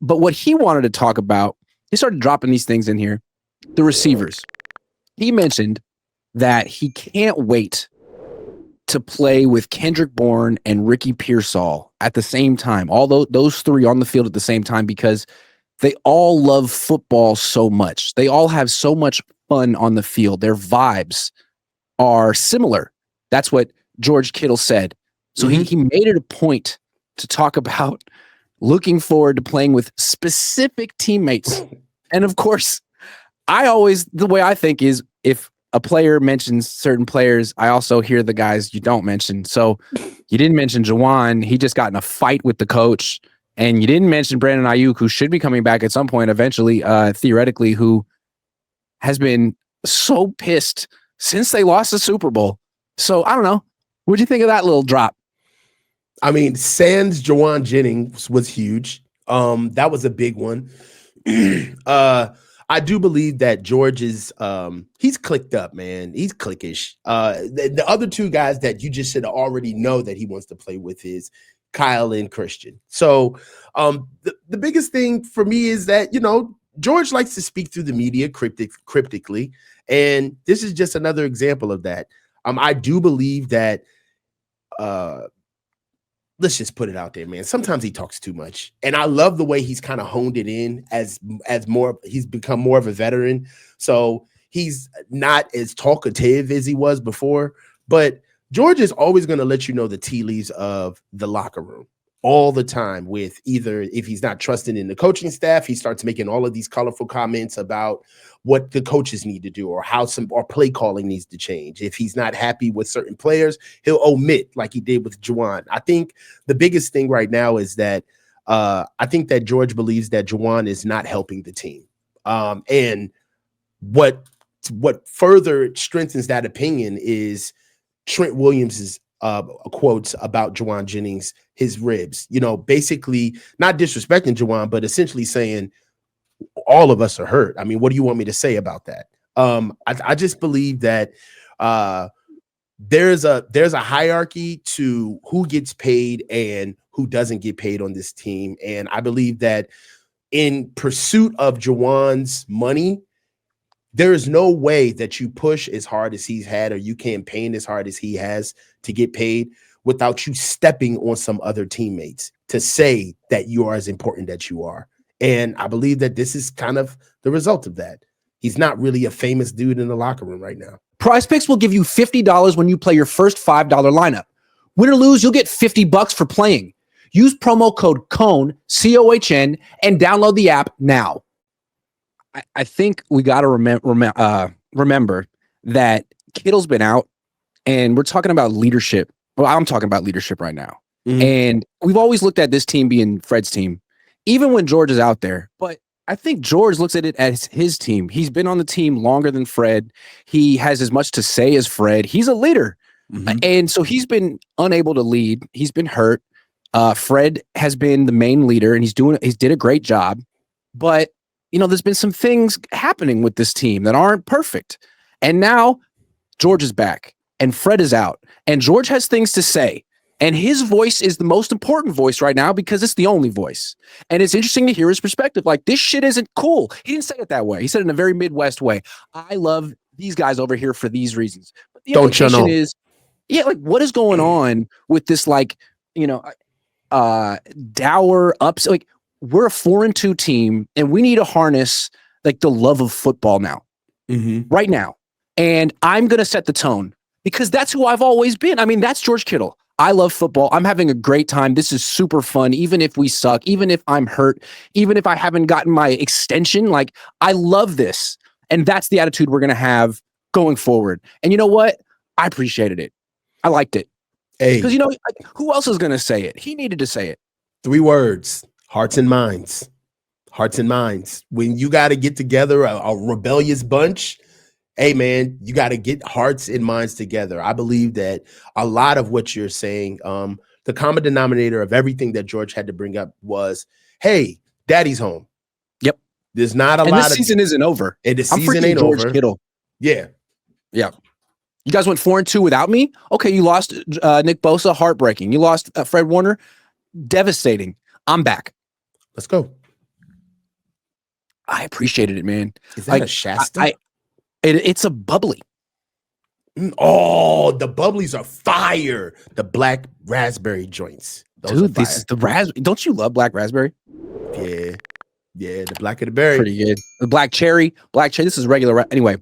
But what he wanted to talk about, he started dropping these things in here. The receivers. He mentioned that he can't wait to play with Kendrick Bourne and Ricky Pearsall at the same time. All those three on the field at the same time, because they all love football so much. They all have so much fun on the field. Their vibes are similar. That's what George Kittle said. So he made it a point to talk about looking forward to playing with specific teammates. And of course, the way I think is, if a player mentions certain players, I also hear the guys you don't mention. So you didn't mention Juwan. He just got in a fight with the coach. And you didn't mention Brandon Ayuk, who should be coming back at some point eventually, theoretically, who has been so pissed since they lost the Super Bowl. So I don't know. What'd you think of that little drop? I mean, sans Juwan Jennings was huge. That was a big one. I do believe that George is he's clicked up, man. He's cliquish. The other two guys that you just should already know that he wants to play with is Kyle and Christian. So the biggest thing for me is that, George likes to speak through the media cryptically, and this is just another example of that. I do believe that let's just put it out there, man. Sometimes he talks too much, and I love the way he's kind of honed it in as more. He's become more of a veteran, so he's not as talkative as he was before. But George is always going to let you know the tea leaves of the locker room all the time. With either, if he's not trusting in the coaching staff, he starts making all of these colorful comments about what the coaches need to do, or how or play calling needs to change. If he's not happy with certain players, he'll omit, like he did with Juwan. I think the biggest thing right now is that I think that George believes that Juwan is not helping the team. And what further strengthens that opinion is Trent Williams's quotes about Juwan Jennings, his ribs, basically not disrespecting Juwan, but essentially saying all of us are hurt. I mean, what do you want me to say about that? I just believe that there's a hierarchy to who gets paid and who doesn't get paid on this team. And I believe that in pursuit of Juwan's money, there is no way that you push as hard as he's had, or you campaign as hard as he has to get paid, without you stepping on some other teammates to say that you are as important as you are. And I believe that this is kind of the result of that. He's not really a famous dude in the locker room right now. Prize Picks will give you $50 when you play your first $5 lineup. Win or lose, you'll get $50 for playing. Use promo code COHN, COHN, and download the app now. I think we got to remember that Kittle's been out, and we're talking about leadership. Well, I'm talking about leadership right now. Mm-hmm. And we've always looked at this team being Fred's team, even when George is out there. But I think George looks at it as his team. He's been on the team longer than Fred. He has as much to say as Fred. He's a leader. Mm-hmm. And so he's been unable to lead. He's been hurt. Fred has been the main leader, and he's did a great job. But there's been some things happening with this team that aren't perfect. And now George is back and Fred is out, and George has things to say. And his voice is the most important voice right now because it's the only voice. And it's interesting to hear his perspective. Like, this shit isn't cool. He didn't say it that way. He said it in a very Midwest way. I love these guys over here for these reasons. But the implication is, what is going on with this, dour ups? Like, we're a 4-2 team, and we need to harness the love of football now, right now. And I'm going to set the tone because that's who I've always been. I mean, that's George Kittle. I love football. I'm having a great time. This is super fun. Even if we suck, even if I'm hurt, even if I haven't gotten my extension, I love this. And that's the attitude we're going to have going forward. And you know what? I appreciated it. I liked it. Because, who else is going to say it? He needed to say it. 3 words. Hearts and minds. Hearts and minds. When you got to get together a rebellious bunch, hey, man, you got to get hearts and minds together. I believe that a lot of what you're saying, the common denominator of everything that George had to bring up was, hey, daddy's home. Yep. There's not a lot of... this season isn't over. And the season ain't over. George Kittle. Yeah. Yeah. You guys went 4-2 without me? Okay, you lost Nick Bosa, heartbreaking. You lost Fred Warner, devastating. I'm back. Let's go. I appreciated it, man. Is that a Shasta? It's a bubbly. Oh, the bubblies are fire. The black raspberry joints. Dude, this is the raspberry. Don't you love black raspberry? Yeah. Yeah, the black of the berry. Pretty good. The black cherry. This is regular. Anyway,